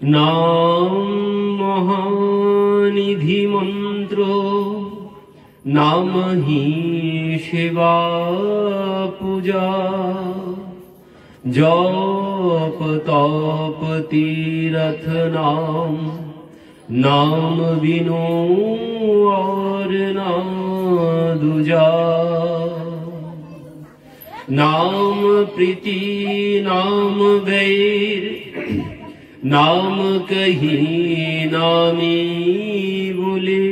नाम महानिधि मंत्र नाम ही सेवा पूजा जप तप तीरथ नाम नाम बिनु और ना दूजा। नाम प्रीति नाम वैर नाम कहीं नामी बोले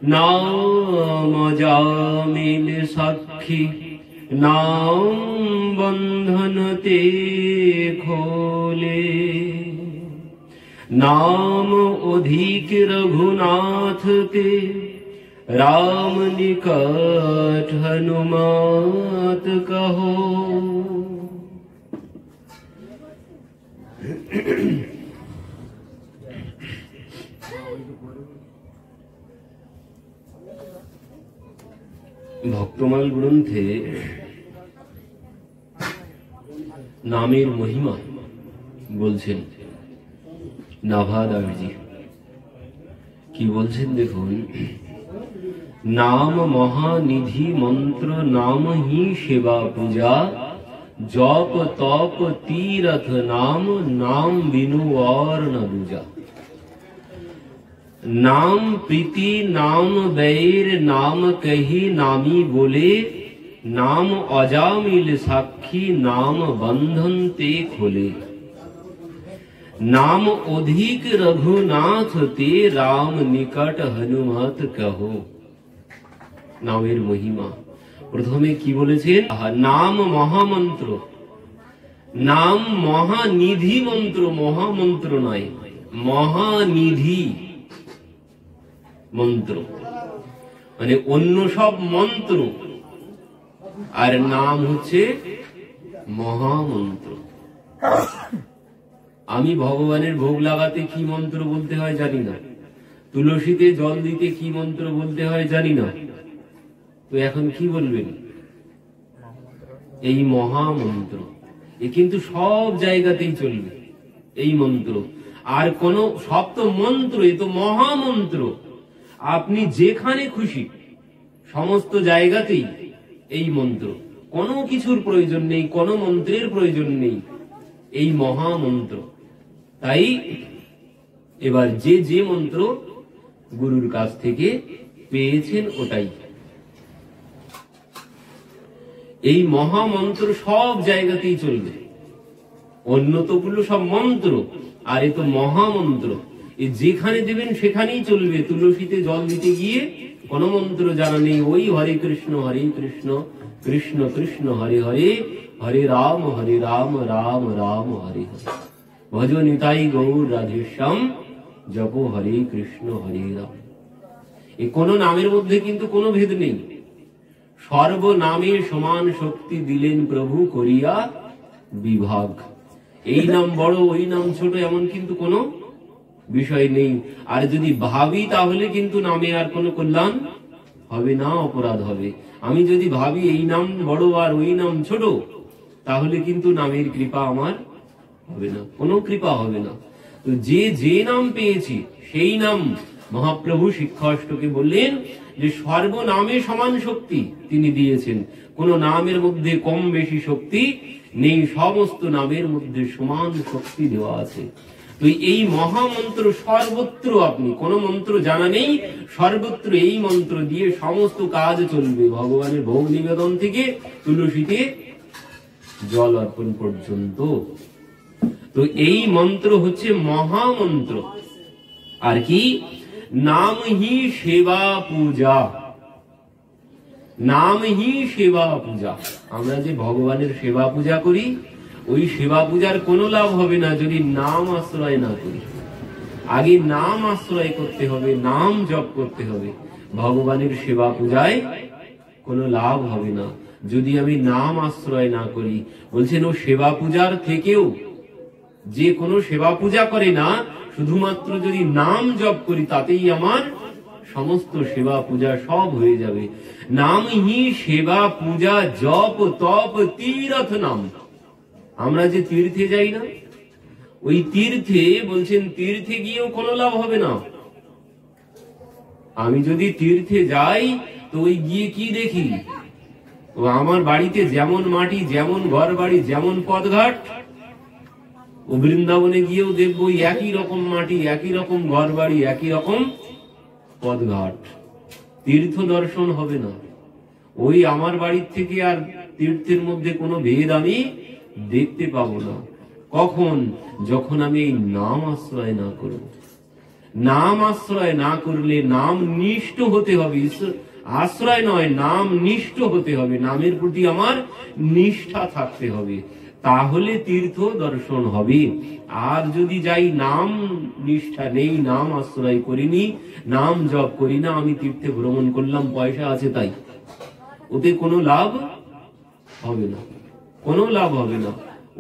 नाम जामिल साक्षी नाम बंधन ते खोले। नाम अधिक रघुनाथ के राम निकट हनुमत कहो। ভক্তমাল গ্রন্থে নামের মহিমা বলছেন নাভাদাসজি। কি বলছেন দেখুন, नाम महानिधि मंत्र नाम ही सेवा पूजा जप तप तीरथ नाम नाम बिनु और न दूजा। नाम प्रीति नाम वैर नाम कही नामी बोले नाम अजामिल साक्षी नाम बंधन ते खोले। नाम अधिक रघुनाथ ते राम निकट हनुमत कहो। नामेर महिमा प्रथमे की बोलेছেন, नाम महामंत्र नाम महानिधि मंत्र, महामंत्र नয় महानिधि मंत्र মানে অন্য সব মন্ত্র, আর নাম হচ্ছে মহামন্ত্র। আমি ভগবানের ভোগ লাগাতে কি মন্ত্র বলতে হয় জানি না, তুলসীতে জল দিতে কি মন্ত্র বলতে হয় জানি না, তো এখন কি বলবেন? এই মহামন্ত্র। এ কিন্তু সব জায়গাতেই চলবে এই মন্ত্র। আর কোন সব তো মন্ত্র, এ তো মহামন্ত্র। আপনি যেখানে খুশি সমস্ত জায়গাতেই এই মন্ত্র, কোনো কিছুর প্রয়োজন নেই, কোনো মন্ত্রের প্রয়োজন নেই, এই মহামন্ত্র। তাই এবার যে যে মন্ত্র গুরুর কাছ থেকে পেয়েছেন ওটাই। এই মহামন্ত্র সব জায়গাতেই চলবে। অন্য তোগুলো সব মন্ত্র, আর এ তো মহামন্ত্র। এ যেখানে দেবেন সেখানেই চলবে। তুলসীতে জল দিতে গিয়ে কোন মন্ত্র জানা নেই, ওই হরে কৃষ্ণ কৃষ্ণ কৃষ্ণ হরে হরে, হরে রাম রাম রাম হরে হরে, ভজ নিতাই গৌর রাধেশ্যাম, জপ হরে কৃষ্ণ হরে রাম। এ কোন নামের মধ্যে কিন্তু কোনো ভেদ নেই। সর্বনামে সমান শক্তি দিলেন প্রভু করিয়া বিভাগ। এই নাম বড় ওই নাম ছোট এমন কিন্তু কোনো বিষয় নেই। আর যদি ভাবি তাহলে কিন্তু নামে আর কোনো কল্যাণ হবে না, অপরাধ হবে। আমি যদি ভাবি এই নাম বড় আর ওই নাম ছোট, তাহলে কিন্তু নামের কৃপা আমার হবে না, কোনো কৃপা হবে না। তো যে যে নাম পেয়েছি সেই নাম মহাপ্রভু শিক্ষা অষ্টকে বললেন যে সর্বনামে সমান শক্তি তিনি দিয়েছেন। কোন নামের মধ্যে কম বেশি শক্তি নেই, সমস্ত নামের মধ্যে সমান শক্তি দেওয়া আছে। তো এই মহামন্ত্র সর্বত্র, আপনি কোন মন্ত্র জানা নেই, সর্বত্র এই মন্ত্র দিয়ে সমস্ত কাজ চলবে, ভগবানের ভোগ নিবেদন থেকে তুলসীতে জল অর্পণ পর্যন্ত। তো এই মন্ত্র হচ্ছে মহামন্ত্র। আর কি? नाम ही सेवा पूजा, नाम ही सेवा पूजा। আমরা যে ভগবানের সেবা পূজা করি, ওই সেবা পূজার কোনো লাভ হবে না যদি নাম আশ্রয় না করি। আগে নাম আশ্রয় করতে হবে, নাম জপ করতে হবে। ভগবানের সেবা পূজায় কোনো লাভ হবে না যদি আমি নাম আশ্রয় না করি। বলছেন ও সেবা পূজার থেকেও, যে কোনো সেবা পূজা করে না, শুধুমাত্র যদি নাম জপ করি তাতেই আমার সমস্ত সেবা পূজা সব হয়ে যাবে। নাম হি সেবা পূজা জপ তপ তীরথ নাম। আমরা যে তীর্থে যাই না, ওই তীর্থে বলছেন তীর্থে গিয়েও কোনো লাভ হবে না। আমি যদি তীর্থে যাই তো ওই গিয়ে কি দেখি, ও আমার বাড়িতে যেমন মাটি, যেমন ঘর বাড়ি, যেমন পথঘাট, ও বৃন্দাবনে গিয়েও দেখবো একই রকম মাটি, একই রকম ঘর বাড়ি, একই রকম পথঘাট। তীর্থ দর্শন হবে না। ওই আমার বাড়ির থেকে আর তীর্থের মধ্যে কোনো ভেদ আমি দেখতে পাবো না। কখন? যখন আমি এই নাম আশ্রয় না করব। নাম আশ্রয় না করলে, নাম নিষ্ঠ হতে হবে, আশ্রয় নয়, নাম নিষ্ঠ হতে হবে, নামের প্রতি আমার নিষ্ঠা থাকতে হবে, তাহলে তীর্থ দর্শন হবে। আর যদি যাই নাম নিষ্ঠা নেই, নাম আশ্রয় করিনি, নাম জপ করি না, আমি তীর্থে ভ্রমণ করলাম, পয়সা আছে তাই, ওতে কোনো লাভ হবে না, কোনো লাভ হবে না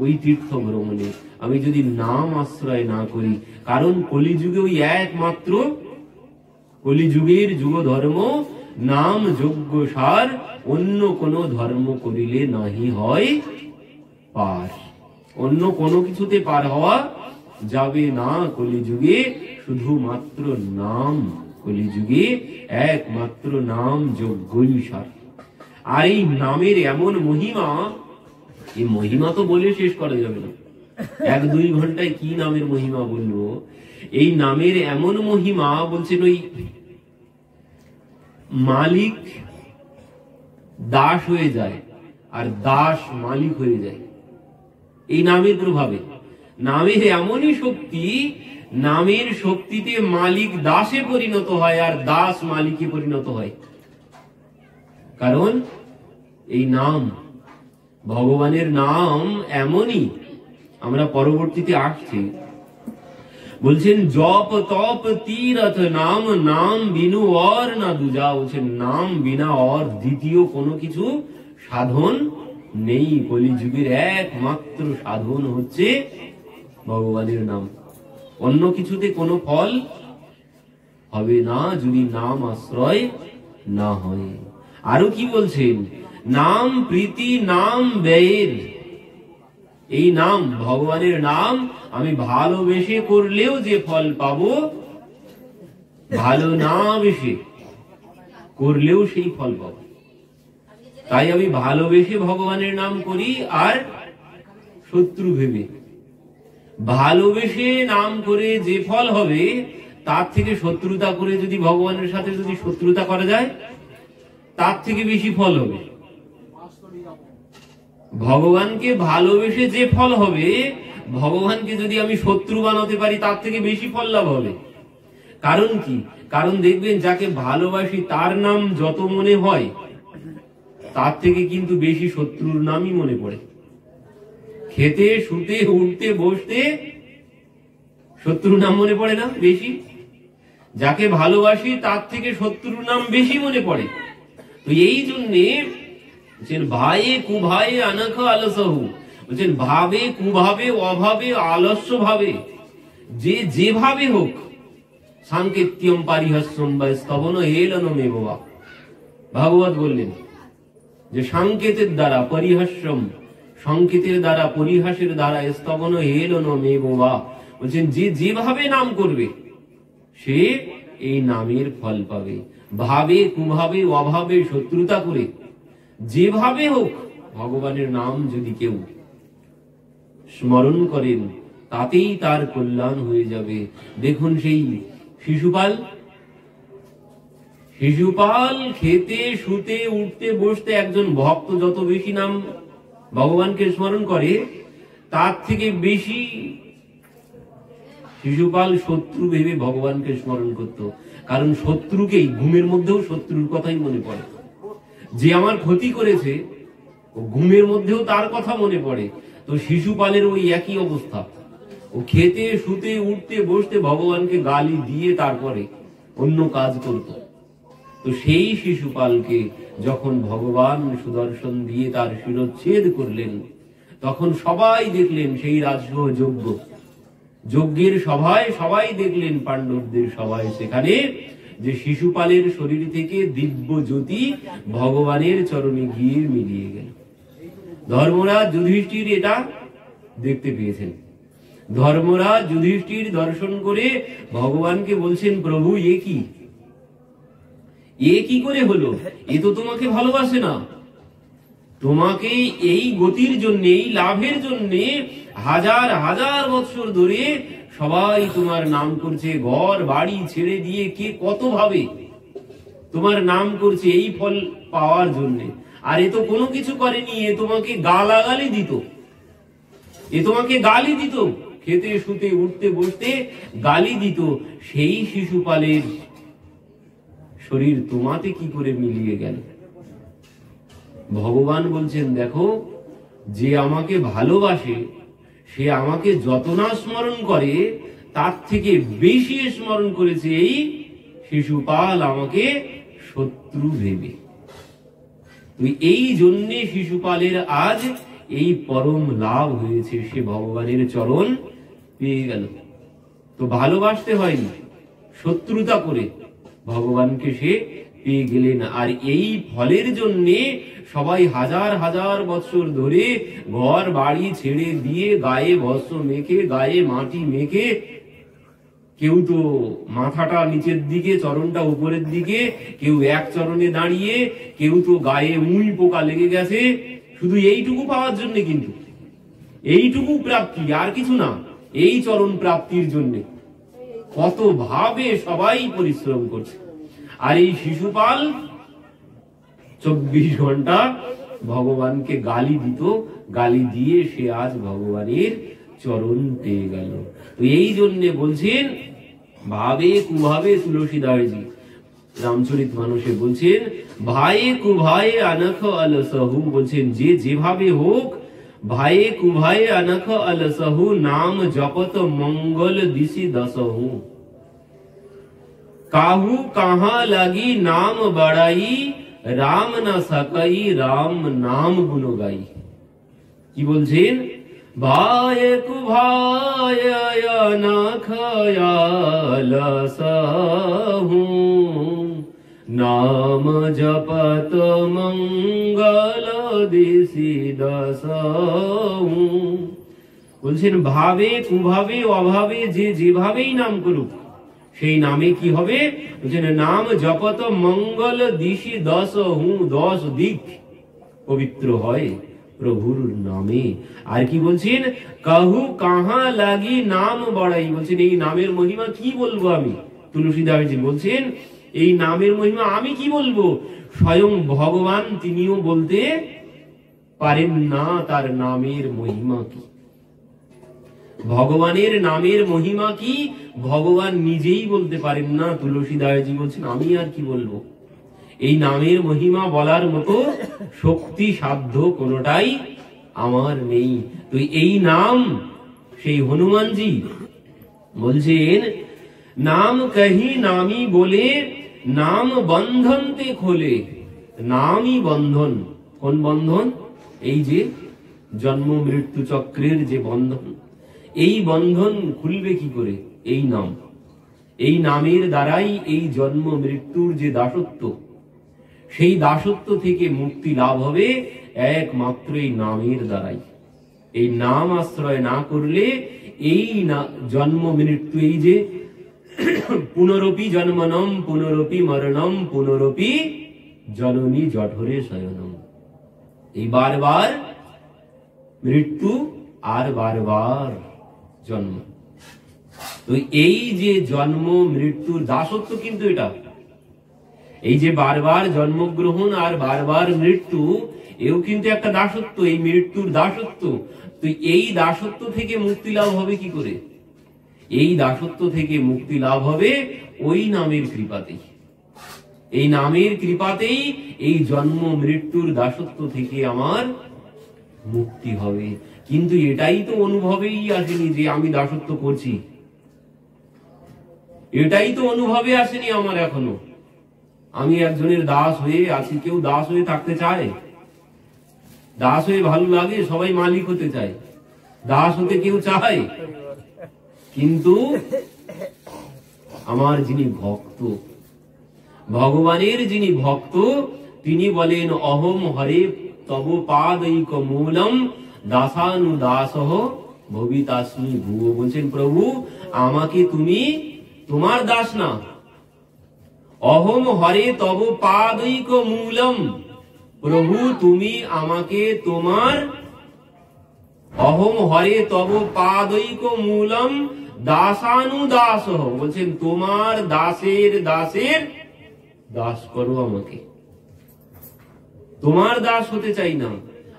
ওই তীর্থ ভ্রমণে, আমি যদি নাম আশ্রয় না করি। কারণ কলিযুগে ওই একমাত্র, কলিযুগের যুগ ধর্ম নাম যজ্ঞ সার, অন্য কোন ধর্ম করিলে নাহি হয় পার। অন্য কোনো কিছুতে পার হওয়া যাবে না কলিযুগে, শুধুমাত্র নাম। কলিযুগে একমাত্র নাম যজ্ঞই সার। আর এই নামের এমন মহিমা, এই মহিমা তো বলে শেষ করা যাবে না, 1-2 ঘন্টায় কি নামের মহিমা বলবো। এই নামের এমন মহিমা, বলছেন ওই মালিক দাস হয়ে যায় আর দাস মালিক হয়ে যায় এই নামের প্রভাবে। নামের এমনই শক্তি, নামের শক্তিতে মালিক দাসে পরিণত হয় আর দাস মালিকে পরিণত হয়। কারণ এই নাম, ভগবানের নাম এমনই, আমরা পরবর্তীতে আসছি, বলছেন জপ তপ তীরথ নাম, নাম বিনু और না দুজা। বলছেন নাম বিনা और দ্বিতীয় কোনো কিছু সাধন নেই। কলিযুগের একমাত্র সাধন হচ্ছে ভগবানের নাম। অন্য কিছুতে কোনো ফল হবে না যদি নাম আশ্রয় না হয়। আরো কি বলছেন? নাম প্রীতি নাম ব্যয়ের। এই নাম, ভগবানের নাম আমি ভালোবেসে করলেও যে ফল পাবো, ভালো না বেশে করলেও সেই ফল পাবো। তাই আমি ভালোবেসে ভগবানের নাম করি আর শত্রু ভেবে। ভালোবেসে নাম করে যে ফল হবে, তার থেকে শত্রুতা করে যদি ভগবানের সাথে যদি শত্রুতা করা যায়, তার থেকে বেশি ফল হবে। ভগবানকে ভালোবেসে যে ফল হবে, ভগবানকে যদি আমি শত্রু বানাতে পারি, তার থেকে বেশি ফল লাভ হবে। কারণ কি? কারণ দেখবেন যাকে ভালোবাসি তার নাম যত মনে হয়, তার থেকে কিন্তু বেশি শত্রুর নামই মনে পড়ে। খেতে শুতে উঠতে বসতে শত্রুর নাম মনে পড়ে না বেশি? যাকে ভালোবাসি তার থেকে শত্রুর নাম বেশি মনে পড়ে। তো এই জন্যে ভায়ে কুভায়ে অনখ আলসহু, বলছেন ভাবে কুভাবে অভাবে আলস্য ভাবে, যে যেভাবে হোক, সাংকেত্যম পারিহাস্যম বা স্তবন হেলন মেবা। ভাগবত বললেন যে সাংকেতের দ্বারা পরিহাস্যম, সংকেতের দ্বারা পরিহাসের দ্বারা স্তবন হেলন মেবা, বলছেন যে যেভাবে নাম করবে সে এই নামের ফল পাবে। ভাবে কুভাবে অভাবে শত্রুতা করে যেভাবে হোক ভগবানের নাম যদি কেউ স্মরণ করেন, তাতেই তার কল্যাণ হয়ে যাবে। দেখুন সেই শিশুপাল, শিশুপাল খেতে শুতে উঠতে বসতে একজন ভক্ত যত বেশি নাম ভগবানকে স্মরণ করে, তার থেকে বেশি শিশুপাল শত্রু ভেবে ভগবানকে স্মরণ করত। কারণ শত্রুকেই, ঘুমের মধ্যেও শত্রুর কথাই মনে পড়ে। যে আমার ক্ষতি করেছে, ঘুমের মধ্যেও তার কথা মনে পড়ে। তো শিশুপালের ওই একই অবস্থা, ও খেতে শুতে উঠতে বসতে ভগবানকে গালি দিয়ে তারপরে অন্য কাজ করত। তো সেই শিশুপালকে যখন ভগবান সুদর্শন দিয়ে তার শিরচ্ছেদ করলেন, তখন সবাই দেখলেন, সেই রাজসহ যজ্ঞ, যজ্ঞের সভায় সবাই দেখলেন, পাণ্ডবদের সবাই, সেখানে যে শিশুপালের শরীর থেকে দিব্য জ্যোতি ভগবানের চরণে গিয়ে মিলিয়ে গেল। ধর্মরাজ যুধিষ্ঠির এটা দেখতে পেয়েছেন। ধর্মরাজ যুধিষ্ঠির দর্শন করে ভগবানকে বলছেন, প্রভু এ কি করে হলো? এ তো তোমাকে ভালোবাসে না। তোমাকে এই গতির জন্য, এই লাভের জন্য হাজার হাজার বছর ধরে সবাই তোমার নাম করছে, ঘর বাড়ি ছেড়ে দিয়ে কে কত ভাবে তোমার নাম করছে এই ফল পাওয়ার জন্য। আর এ তো কোনো কিছু করেনি, এ তোমাকে গালাগালি দিত, এ তোমাকে গালি দিত, খেতে শুতে উঠতে বসতে গালি দিত। সেই শিশুপালের শরীর তোমাতে কি করে মিলিয়ে গেল? ভগবান বলছেন, দেখো, যে আমাকে ভালোবাসে সে আমাকে যত না স্মরণ করে তার থেকে বেশি স্মরণ করেছে এই শিশুপাল আমাকে শত্রু ভেবে। তুই এই জন্যে শিশুপালের আজ এই পরম লাভ হয়েছে, সে ভগবানের চরণ পেয়ে গেল। তো ভালোবাসতে হয়নি, শত্রুতা করে ভগবানকে সে পেয়ে গেলেন। আর এই ফলের জন্যে সবাই হাজার হাজার বছর ধরে ঘর বাড়ি ছেড়ে দিয়ে গায়ে বস্ত্র মেখে, গায়ে মাটি মেখে, কেউ তো মাথাটা নিচের দিকে, চরণটা উপরের দিকে, কেউ এক চরণে দাঁড়িয়ে, কেউ তো গায়ে মুই পোকা লেগে গেছে, শুধু এইটুকু পাওয়ার জন্য। কিন্তু এইটুকু প্রাপ্তি, আর কিছু না, এই চরণ প্রাপ্তির জন্য কত ভাবে সবাই পরিশ্রম করছে। আর এই শিশুপাল 24 ঘন্টা ভগবানকে গালি দিত, গালি দিয়ে সে আজ ভগবানের চরণ পেয়ে গেল। তো এই জন্যে বলছেন, ভাবে কুভাবে তুলসীদাসজি রামচরিত মানুষে বলছেন, ভায়ে কুভায়ে অনখ অলসহু, বলছেন যে যেভাবে হোক, ভায়ে কুভায়ে অনখ অলসহু, নাম জপত মঙ্গল দিশি দশহু। काहू कहाँ लगी नाम बड़ाई, राम न सकई राम नाम गुण गाई। কি বলছেন? ভায়ে কুভায়ে অনখ অলসহু, নাম জপত মঙ্গল দিশি দশহু। বলছেন ভাবে কুভাবে অভাবে যে যেভাবেই নাম করুক, সেই নামে কি হবে? বলছেন নাম জপত মঙ্গল দিশি দশহু, 10 দিক পবিত্র হয় প্রভুর নামে। আর কি বলছেন? কাহু কাহা লাগি নাম বড়াই, বলছেন এই নামের মহিমা কি বলবো আমি? তুলসীদাসজি বলছেন এই নামের মহিমা আমি কি বলবো? স্বয়ং ভগবান তিনিও বলতে পারেন না তার নামের মহিমা কি। ভগবানের নামের মহিমা কি ভগবান নিজেই বলতে পারেন না। তুলসীদাসজি বলছেন আমি আর কি বলবো, এই নামের মহিমা বলার মতো শক্তি সাধ্য কোনটাই আমার নেই। তো এই নাম, সেই হনুমানজি বলছেন, নাম কহি নামি বলে, নাম বন্ধন তে খোলে। নামই বন্ধন। কোন বন্ধন? এই যে জন্ম মৃত্যু চক্রের যে বন্ধন, এই বন্ধন খুলবে কি করে? এই নাম, এই নামের দ্বারাই এই জন্ম মৃত্যুর যে দাসত্ব, সেই দাসত্ব থেকে মুক্তি লাভ হবে একমাত্র এই নামের দ্বারাই। এই নাম আশ্রয় না করলে এই জন্ম মৃত্যু, এই যে পুনরপি জন্মনম পুনরপি মরণম পুনরপি জননী জঠরে শয়নম, এই বারবার মৃত্যু আর বারবার জন্ম। তো এই যে জন্ম মৃত্যুর দাসত্ব, কিন্তু এটা, এই যে বারবার জন্মগ্রহণ আর বারবার মৃত্যু, এও কিন্তু একটা দাসত্ব, এই মৃত্যুর দাসত্ব। তো এই দাসত্ব থেকে মুক্তি লাভ হবে কি করে? এই দাসত্ব থেকে মুক্তি লাভ হবে ওই নামের কৃপাতেই। এই নামের কৃপাতেই এই জন্ম মৃত্যুর দাসত্ব থেকে আমার মুক্তি হবে। কিন্তু এটাই তো অনুভবেই আসেনি যে আমি দাসত্ব করছি, এটাই তো অনুভবে আসেনি আমার এখনো। আমি একজনের দাস হয়ে আছি। কেউ দাস হয়ে থাকতে চায়? দাস হয়ে ভালো লাগে? সবাই মালিক হতে চায়, দাস হতে কেউ চায়? কিন্তু আমার যিনি ভক্ত, ভগবানের যিনি ভক্ত, তিনি বলেন অহম হরে তব পাদৈক মূলম দাসানুদাসহ ভবিতাস্মি ভুয়ো। বলছেন প্রভু আমাকে তুমি তোমার দাস না। অহম হরে তব পাদৈক মূলম। প্রভু তুমি আমাকে তোমার, অহম হরে তব পাদৈক মূলম দাসানুদাস। বলছেন তোমার দাসের দাসের দাস করো আমাকে। তোমার দাস হতে চাই না,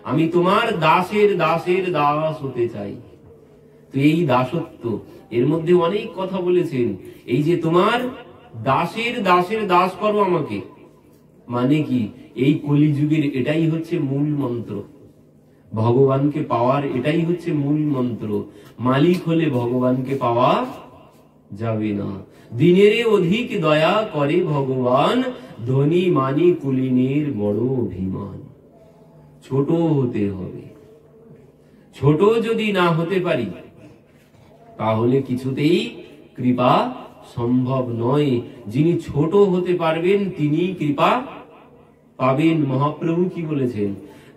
আমি তোমার দাসের দাসের দাস হতে চাই। তো এই দাসত্ব, এর মধ্যে অনেক কথা বলেছেন। এই যে তোমার দাসের দাসের দাস করো আমাকে, মানে কি এই কলিযুগের এটাই হচ্ছে মূল মন্ত্র। ভগবানকে পাওয়ার এটাই হচ্ছে মূল মন্ত্র। মালিক হলে ভগবানকে পাওয়া যাবে না। দিনের অধিক দয়া করে ভগবান, ধনী মানি কুলিনের বড় অভিমান। ছোট হতে হবে। ছোট যদি না হতে পারি তাহলে কিছুতেই কৃপা সম্ভব নয়। যিনি ছোট হতে পারবেন তিনি কৃপা পাবেন। মহাপ্রভু কি বলেছেন?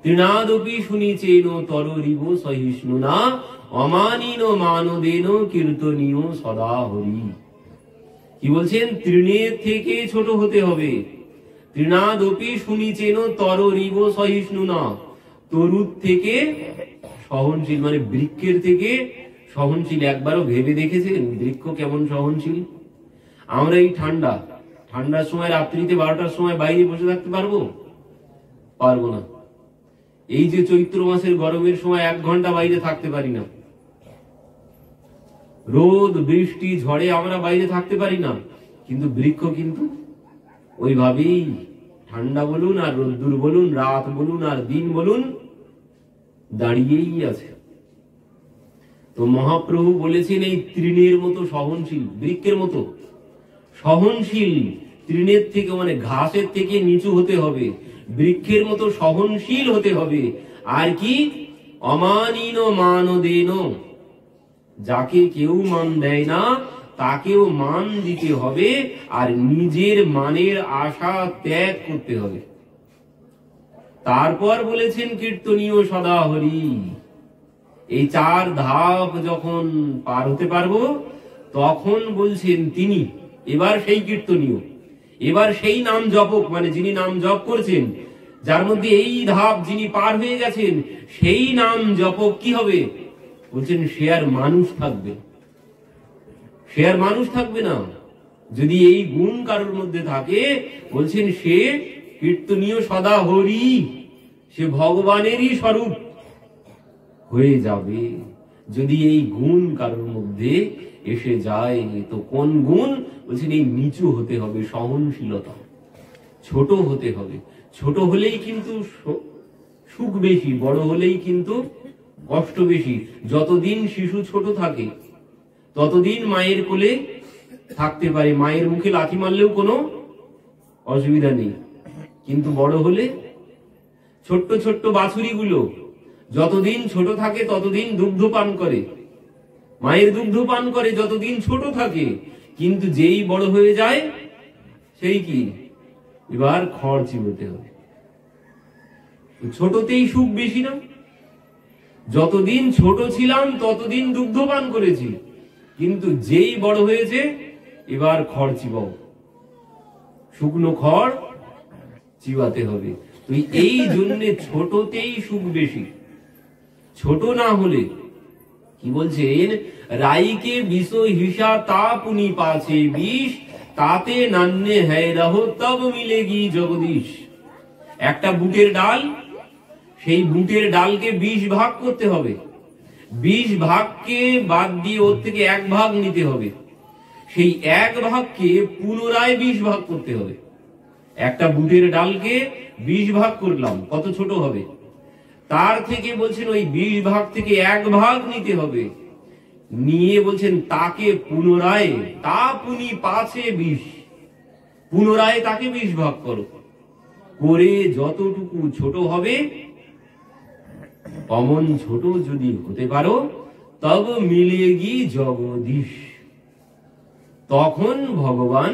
তৃণাদপি শুনিছেন তরিব সহিষ্ণু না, অমানিন মানদেন কীর্তনীয় সদা হরি। কি বলছেন? তৃণের থেকে ছোট হতে হবে। তৃণাদপি শুনিছেন তরিব সহিষ্ণু না, তরুর থেকে সহনশীল, মানে বৃক্ষের থেকে সহনশীল। একবারও ভেবে দেখেছেন বৃক্ষ কেমন সহনশীল? আমরা এই ঠান্ডার সময় রাত্রিতে 12টার সময় বাইরে বসে থাকতে পারবো? পারবো না। এই যে চৈত্র মাসের গরমের সময় 1 ঘন্টা বাইরে থাকতে পারি না। রোদ বৃষ্টি ঝড়ে আমরা বাইরে থাকতে পারি না, কিন্তু বৃক্ষ কিন্তু ওইভাবেই ঠান্ডা বলুন আর রোদ্দুর বলুন, রাত বলুন আর দিন বলুন, দাঁড়িয়েই আছে। তো মহাপ্রভু বলেছেন এই তৃণের মতো সহনশীল, বৃক্ষের মতো সহনশীল। তৃণের থেকে মানে ঘাসের থেকে নিচু হতে হবে, বৃক্ষের মতো সহনশীল হতে হবে। আর কি? অমানিন মানদেন, যাকে কেউ মান দেয় না তাকেও মান দিতে হবে, আর নিজের মানের আশা ত্যাগ করতে হবে। তারপর বলেছেন কীর্তনীয় সদা হরি। এই 4 ধাপ যখন পার হতে পারবো তখন বলছেন তিনি এবার সেই কীর্তনীয়, এবার সেই নাম জপক, মানে যিনি নাম জপ করছেন, যার মধ্যে এই ধাপ যিনি পার হয়ে গেছেন, সেই নাম জপক কি হবে? বলছেন সে আর মানুষ থাকবে, সে আর মানুষ থাকবে না। যদি এই গুণ কারোর মধ্যে থাকে, বলছেন সে কীর্তনীয় সদা হরি, সে ভগবানেরই স্বরূপ হয়ে যাবে। যদি এই গুণ কারোর মধ্যে এসে যায়, তো কোন গুণ? বলছেন এই নিচু হতে হবে, সহনশীলতা, ছোট হতে হবে। ছোট হলেই কিন্তু সুখ বেশি, বড় হলেই কিন্তু কষ্ট বেশি। যতদিন শিশু ছোট থাকে ততদিন মায়ের কোলে থাকতে পারে, মায়ের মুখে লাথি মারলেও কোনো অসুবিধা নেই। কিন্তু বড় হলে ছোট্ট ছোট্ট বাছুরিগুলো যতদিন ছোট থাকে ততদিন দুগ্ধ পান করে, মায়ের দুগ্ধ পান করে যতদিন ছোট থাকে। কিন্তু যেই বড় হয়ে যায় সেই কি এবার খড় চিবোতে হবে। ছোটতেই সুখ বেশি না? যতদিন ছোট ছিলাম ততদিন দুগ্ধ পান করেছি, কিন্তু যেই বড় হয়েছে এবার খড় চিবাও, শুকনো খড় চিবাতে হবে। তুই এই জন্য ছোটতেই সুখ বেশি। ছোট না হলে কি বলছেন? রাইকে বিষ হিসা তা পুনি পাছে বিষ, তাতে নান্নে হ্যায় রহো তব মিলেগি জগদীশ। একটা বুটের ডাল, সেই বুটের ডালকে 20 ভাগ করতে হবে। 20 ভাগকে বাদ দিয়ে ওর থেকে 1 ভাগ নিতে হবে। সেই 1 ভাগকে পুনরায় 20 ভাগ করতে হবে। একটা বুটের ডালকে 20 ভাগ করলাম, কত ছোট হবে? তার থেকে বলছেন ওই 20 ভাগ থেকে 1 ভাগ নিতে হবে। নিয়ে বলছেন তাকে পুনরায়, তা পুনি পাছে 20, পুনরায় তাকে 20 ভাগ করো। করে যতটুকু ছোট হবে, অমন ছোট যদি হতে পারো, তব মিলেগি জগদীশ, তখন ভগবান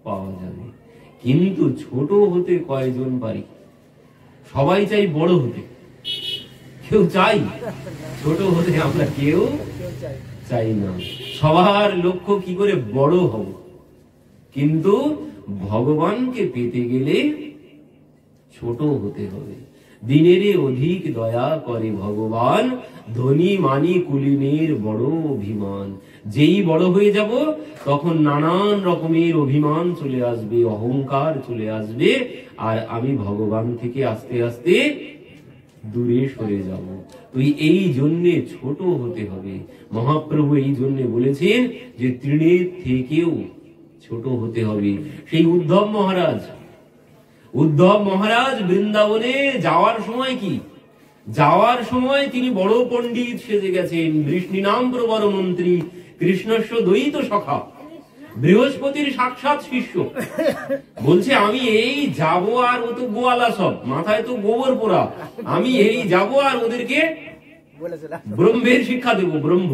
পাওয়া যাবে। কিন্তু ছোট হতে কয়জন পারি? সবাই চাই বড় হতে। কেউ চাই? ছোট হতে আমরা কেউ চাই না। সবার লক্ষ্য কি করে বড় হব, কিন্তু ভগবানকে পেতে গেলে ছোট হতে হবে। দিনেরে অধিক দয়া করে ভগবান, ধনী মানি কুলিনের বড় অভিমান। যেই বড় হয়ে যাব তখন নানান রকমের অভিমান চলে আসবে, অহংকার চলে আসবে, আর আমি ভগবান থেকে আস্তে আস্তে দূরে সরে যাব। তুই এই জন্যে ছোট হতে হবে। মহাপ্রভু এই জন্যে বলেছেন যে তৃণের থেকেও ছোট হতে হবে। সেই উদ্ধব মহারাজ বৃন্দাবনে যাওয়ার সময় কি, যাওয়ার সময় তিনি বড় পণ্ডিত সেজে গেছেন, বৃষ্ণিনাম প্রবর মন্ত্রী, কৃষ্ণস্য দ্বৈত সখা, বৃহস্পতির সাক্ষাৎ শিষ্য। বলছে আমি এই যাব, আর ও তো গোয়ালা, সব মাথায় তো গোবর পোড়া, আমি এই যাব আর ওদেরকে ব্রহ্মের শিক্ষা দেব। ব্রহ্ম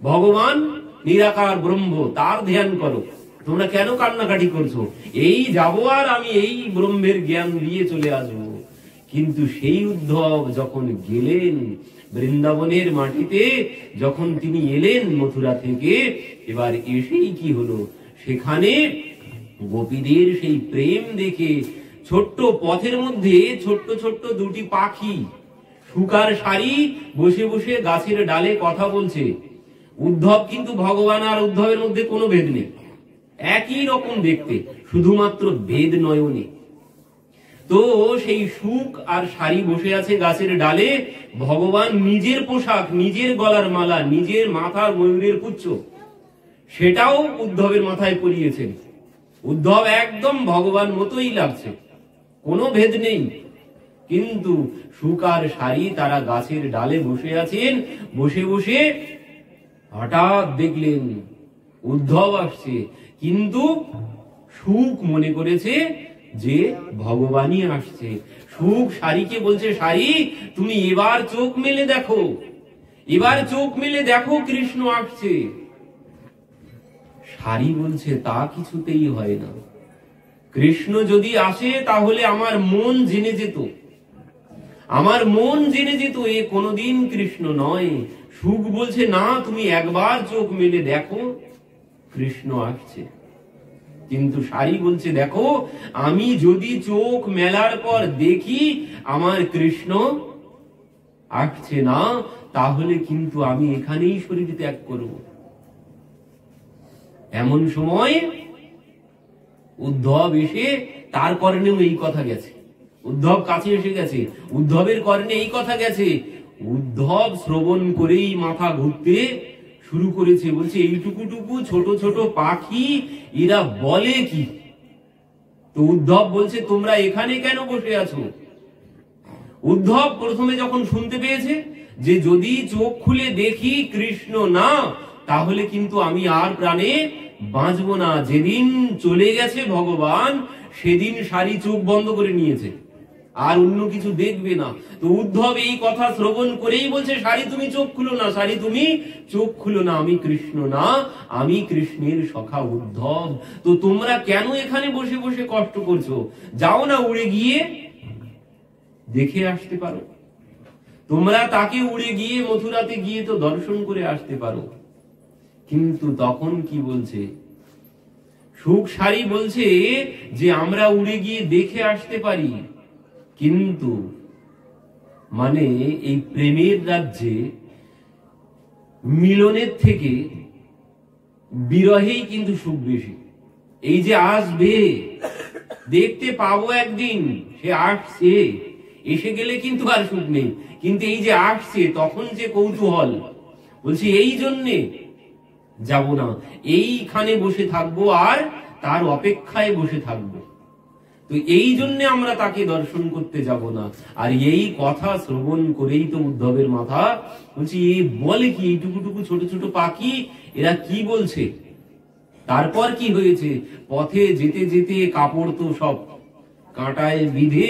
ভগবান নিরাকার ব্রহ্ম, তার ধ্যান করো। তোমরা কেন কান্নাকাটি করছো? এই যাব আর আমি এই ব্রহ্মের জ্ঞান দিয়ে চলে আসবো। কিন্তু সেই উদ্ধব যখন গেলেন বৃন্দাবনের মাটিতে, যখন তিনি এলেন মথুরা থেকে, এবার এসেই কি হলো, সেখানে গোপীদের সেই প্রেম দেখে ছোট্ট পথের মধ্যে ছোট্ট ছোট্ট দুটি পাখি শুকার শাড়ি বসে বসে গাছের ডালে কথা বলছে। উদ্ধব কিন্তু ভগবান আর উদ্ধবের মধ্যে কোনো ভেদ নেই, একই রকম দেখতে, শুধুমাত্র ভেদ নয়নে। তো সেই শুক আর শাড়ি বসে আছে গাছের ডালে, ভগবান নিজের পোশাক, নিজের গলার মালা, নিজের মাথার ময়ূরের পুচ্ছ, সেটাও উদ্ধবের মাথায় পরিয়েছেন। উদ্ধব একদম ভগবান মতোই লাগছে, কোনো ভেদ নেই। কিন্তু শুক আর শাড়ি তারা গাছের ডালে বসে আছেন, বসে বসে হঠাৎ দেখলেন উদ্ধব আসছে, কিন্তু শুক মনে করেছে যে ভগবানই আসছে। শুক শাড়িকে বলছে, শাড়ি তুমি এবার চোখ মেলে দেখো, এবার চোখ মেলে দেখো, কৃষ্ণ আসছে। শাড়ি বলছে তা কিছুতেই হয় না, কৃষ্ণ যদি আসে তাহলে আমার মন জেনে যেত, আমার মন জেনে যেত এ কোনদিন কৃষ্ণ নয়। শুক বলছে না, তুমি একবার চোখ মেলে দেখো, কৃষ্ণ আসছে। কিন্তু শাড়ি বলছে দেখো, আমি যদি চোখ মেলার পর দেখি আমার কৃষ্ণ আসছে না, তাহলে কিন্তু আমি এখানেই শরীর ত্যাগ করব। এমন সময় উদ্ধব এসে, তার কর্ণেও এই কথা গেছে, উদ্ধব কাছে এসে গেছে, উদ্ধবের কর্ণে এই কথা গেছে। উদ্ধব শ্রবণ করেই মাথা ঘুরতে শুরু করেছে, বলছে এইটুকুটুকু ছোট ছোট পাখি এরা বলে কি? তো উদ্ধব বলছে তোমরা এখানে কেন বসে আছো? উদ্ধব প্রথমে যখন শুনতে পেয়েছে যে যদি চোখ খুলে দেখি কৃষ্ণ না, তাহলে কিন্তু আমি আর প্রাণে বাঁচবো না। যেদিন চলে গেছে ভগবান, সেদিন শাড়ি চোখ বন্ধ করে নিয়েছে, আর অন্য কিছু দেখবে না। তো উদ্ধব এই কথা শ্রবণ করেই বলছে, শাড়ি তুমি চোখ খুলো না, শাড়ি তুমি চোখ খুলো না, আমি কৃষ্ণ না, আমি কৃষ্ণের সখা উদ্ধব। তো তোমরা কেন এখানে বসে বসে কষ্ট করছো? যাও না, উড়ে গিয়ে দেখে আসতে পারো। তোমরা তাকে উড়ে গিয়ে মথুরাতে গিয়ে তো দর্শন করে আসতে পারো। কিন্তু তখন কি বলছে শুক শাড়ি, বলছে যে আমরা উড়ে গিয়ে দেখে আসতে পারি, কিন্তু মানে এই প্রেমের রাজ্যে মিলনের থেকে বিরহেই কিন্তু সুখ বেশি। এই যে আসবে, দেখতে পাবো একদিন, সে আসছে, এসে গেলে কিন্তু আর সুখ নেই, কিন্তু এই যে আসছে তখন যে কৌতূহল, বলছি এই জন্যে যাব না, এইখানে বসে থাকবো আর তার অপেক্ষায় বসে থাকবো। তো এই জন্য আমরা তাকে দর্শন করতে যাব না। আর এই কথা শ্রবণ করেই তো উদ্ধবের মাথা, বলছি এই বলে কি, এইটুকুটুকু ছোট ছোট পাখি এরা কি বলছে? তারপর কি হয়েছে, পথে যেতে যেতে কাপড় তো সব কাঁটায় বিধে,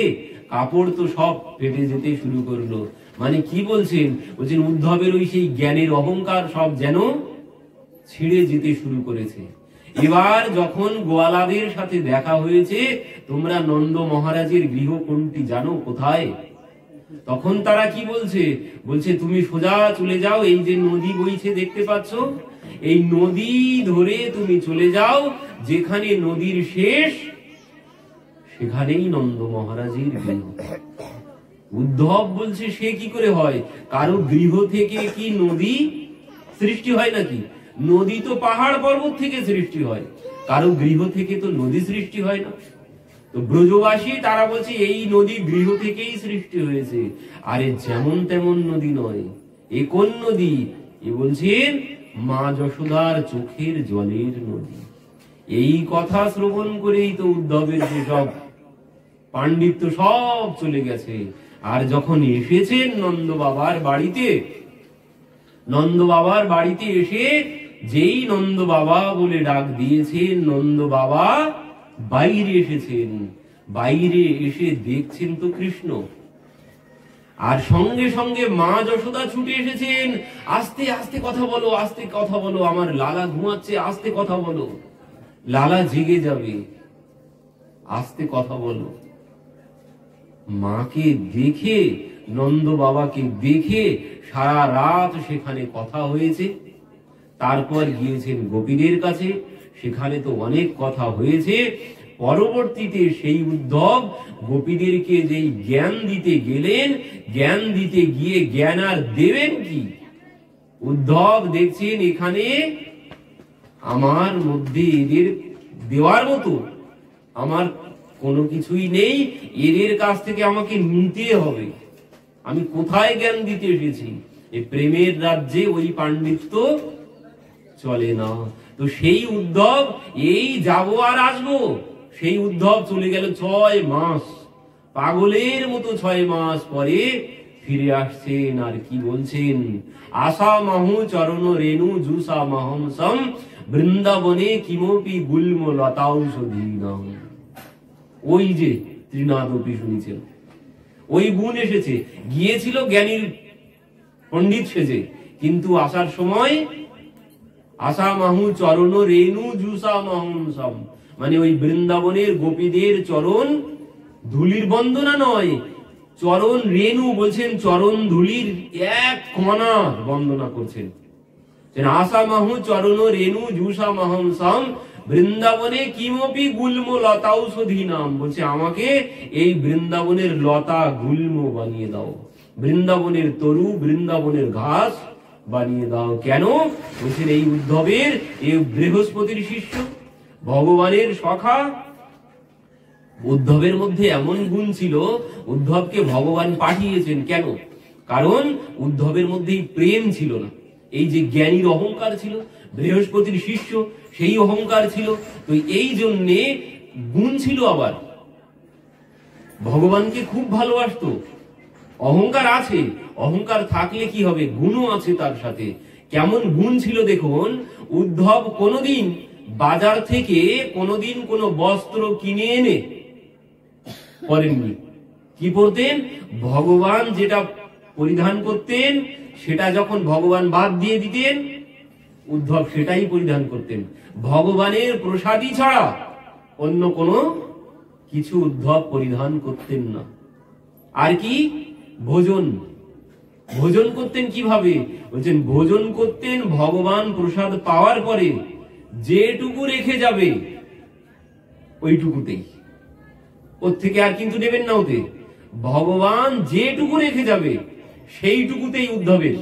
কাপড় তো সব ফেটে যেতে শুরু করলো। মানে কি বলছেন? বলছেন উদ্ধবের ওই সেই জ্ঞানের অহংকার সব যেন ছিঁড়ে যেতে শুরু করেছে। এবার যখন গোয়ালাদের সাথে দেখা হয়েছে, তোমরা নন্দ মহারাজের গৃহ কোনটি জানো? কোথায়? তখন তারা কি বলছে, বলছে তুমি সোজা চলে যাও, এই যে নদী বইছে দেখতে পাচ্ছ, এই নদী ধরে তুমি চলে যাও, যেখানে নদীর শেষ সেখানেই নন্দ মহারাজের গৃহ। উদ্ধব বলছে সে কি করে হয়, কারো গৃহ থেকে কি নদী সৃষ্টি হয় নাকি? নদী তো পাহাড় পর্বত থেকে সৃষ্টি হয়, কারো গৃহ থেকে তো নদী সৃষ্টি হয় না। তো ব্রজবাসী তারা বলছে এই নদী গৃহ থেকেই সৃষ্টি হয়েছে। আরে যেমন তেমন নদী নয়, এ কোন নদী? এ বলছেন মা যশোদার চোখের জলের নদী। এই কথা শ্রবণ করেই তো উদ্ধবের যেসব পাণ্ডিত্য সব চলে গেছে। আর যখন এসেছেন নন্দ বাবার বাড়িতে, নন্দ বাবার বাড়িতে এসে যেই নন্দ বাবা বলে ডাক দিয়েছেন, নন্দ বাবা বাইরে এসেছেন। বাইরে এসে দেখছেন তো কৃষ্ণ, আর সঙ্গে সঙ্গে মা যশোদা ছুটে এসেছেন। আস্তে আস্তে কথা বলো, আস্তে কথা বলো, আমার লালা ঘুমাচ্ছে, আস্তে কথা বলো, লালা জেগে যাবে, আস্তে কথা বলো। মাকে দেখে, নন্দ বাবাকে দেখে সারা রাত সেখানে কথা হয়েছে। তারপর গিয়েছেন গোপীদের কাছে, সেখানে তো অনেক কথা হয়েছে। পরবর্তীতে সেই উদ্ধব গোপীদেরকে যেই জ্ঞান দিতে গেলেন, জ্ঞান দিতে গিয়ে জ্ঞান আর দেবেন কি? উদ্ধব দেখছেন এখানে আমার মধ্যে এদের দেওয়ার মতো আমার কোনো কিছুই নেই, এদের কাছ থেকে আমাকে নিতে হবে। আমি কোথায় জ্ঞান দিতে এসেছি? এই প্রেমের রাজ্যে ওই পাণ্ডিত্য চলে না। তো সেই উদ্ধব এই যাবো আর আসবো, সেই উদ্ধব চলে গেল 6 মাস, পাগলের মতো 6 মাস পরে ফিরে আসছেন। আর কি বলছেন, আশা মাহু চরণ রেণু জুসা মাহম সম বৃন্দাবনে কিমপি গুল্ম লতাঔষধীনাম। ওই যে ত্রিনাদপি শুনেছেন, ওই গুণ এসেছে, গিয়েছিল জ্ঞানীর পণ্ডিত সেজে, কিন্তু আসার সময় আশা মাহু চরণ রেণু জুসা মাহম সম, মানে ওই বৃন্দাবনের গোপীদের চরণ ধুলির বন্দনা নয়, চরণ রেণু বলছেন, চরণ ধুলির এক কণা বন্দনা করছেন। আশা মাহু চরণ রেণু জুসা মাহম সম বৃন্দাবনে কিমপি গুল্ম লতাঔষধী নাম, বলছে আমাকে এই বৃন্দাবনের লতা গুল্ম বানিয়ে দাও, বৃন্দাবনের তরু, বৃন্দাবনের ঘাস বানিয়ে দাও। কেন? বলছেন এই উদ্ধবের, এই বৃহস্পতির শিষ্য, ভগবানের সখা। উদ্ধবের মধ্যে এমন গুণ ছিল, উদ্ধবকে ভগবান পাঠিয়েছেন। কেন? কারণ উদ্ধবের মধ্যে প্রেম ছিল না। এই যে জ্ঞানীর অহংকার ছিল, বৃহস্পতির শিষ্য, সেই অহংকার ছিল। তো এই জন্যে গুণ ছিল, আবার ভগবানকে খুব ভালোবাসতো। অহংকার আছে, অহংকার থাকলে কি হবে, গুণও আছে তার সাথে। কেমন গুণ ছিল দেখুন, উদ্ধব কোনদিন বাজার থেকে কোনদিন কোনো বস্ত্র কিনে এনে পরেননি। কি পরতেন? ভগবান যেটা পরিধান করতেন, সেটা যখন ভগবান বাদ দিয়ে দিতেন, উদ্ধব সেটাই পরিধান করতেন। ভগবানের প্রসাদী ছাড়া অন্য কোনো কিছু উদ্ধব পরিধান করতেন না। আর কি? ভোজন। ভোজন করতেন কিভাবে? বলছেন ভোজন করতেন ভগবান প্রসাদ পাওয়ার পরে যেটুকু রেখে যাবে ওইটুকুতেই, ওর থেকে আর কিন্তু নেবেন না। ওতে ভগবান যেটুকু রেখে যাবে সেইটুকুতেই উদ্ধবের,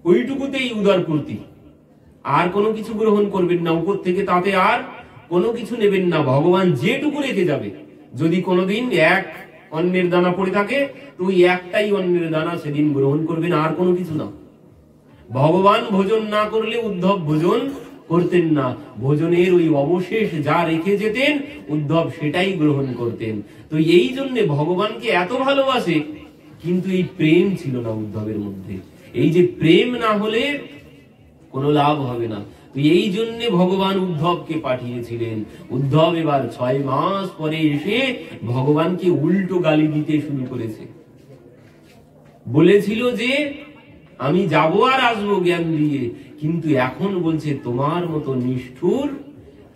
ওইটুকুতেই উদারপূর্তি। আর কোনো কিছু গ্রহণ করবেন না উপর থেকে, তাতে আর কোনো কিছু নেবেন না। ভগবান যেটুকু রেখে যাবে, যদি কোনোদিন এক অন্নের দানা পড়ে থাকে তো ওই একটাই অন্নের দানা সেদিন গ্রহণ করবেন, আর কোনো কিছু না। ভগবান ভোজন না করলে উদ্ধব ভোজন করতেন না। ভোজনের ওই অবশেষ যা রেখে যেতেন উদ্ধব সেটাই গ্রহণ করতেন। তো এই জন্য ভগবানকে এত ভালোবাসে, কিন্তু এই প্রেম ছিল না উদ্ধবের মধ্যে। এই যে প্রেম না হলে কোনো লাভ হবে না। তো এই জন্য ভগবান উদ্ধবকে পাঠিয়েছিলেন। উদ্ধব এবার 6 মাস পরে এসে ভগবানকে উল্টো গালি দিতে শুরু করেছে। বলেছিল যে আমি যাবো আর আসবো জ্ঞান দিয়ে, কিন্তু এখন বলছে তোমার মতো নিষ্ঠুর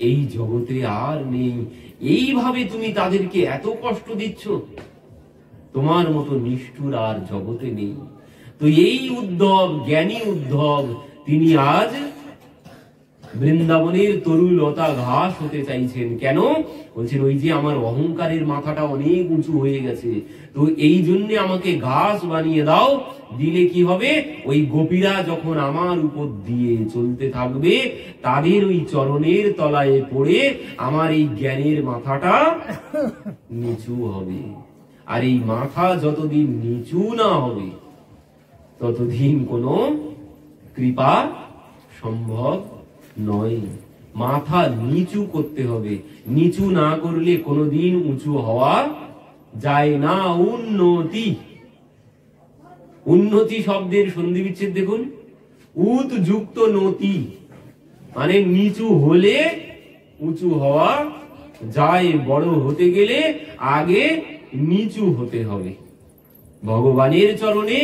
এই জগতে আর নেই। এইভাবে তুমি তাদেরকে এত কষ্ট দিচ্ছ। তো তোমার মতো নিষ্ঠুর আর জগতে নেই। তো এই উদ্ধব, জ্ঞানী উদ্ধব, তিনি আজ বৃন্দাবনের তরুলতা ঘাস হতে চাইছেন। কেন বলছেন? ওই যে আমার অহংকারের মাথাটা অনেক উঁচু হয়ে গেছে, তো এই জন্য আমাকে ঘাস বানিয়ে দাও। দিলে কি হবে? ওই গোপীরা যখন আমার উপর দিয়ে চলতে থাকবে, তাদের ওই চরণের তলায় পড়ে আমার এই জ্ঞানের মাথাটা নিচু হবে। আর এই মাথা যতদিন নিচু না হবে, ততদিন কোনো কৃপা সম্ভব নয়। মাথা নিচু করতে হবে, নিচু না করলে কোনোদিন উঁচু হওয়া যায় না। উন্নতি, উন্নতি শব্দের সন্ধি বিচ্ছেদ দেখুন, উত যুক্ত নতি, মানে নিচু হলে উঁচু হওয়া যায়। বড় হতে গেলে আগে নিচু হতে হবে। ভগবানের চরণে,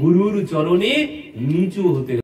গুরুর চরণে নিচু হতে হবে।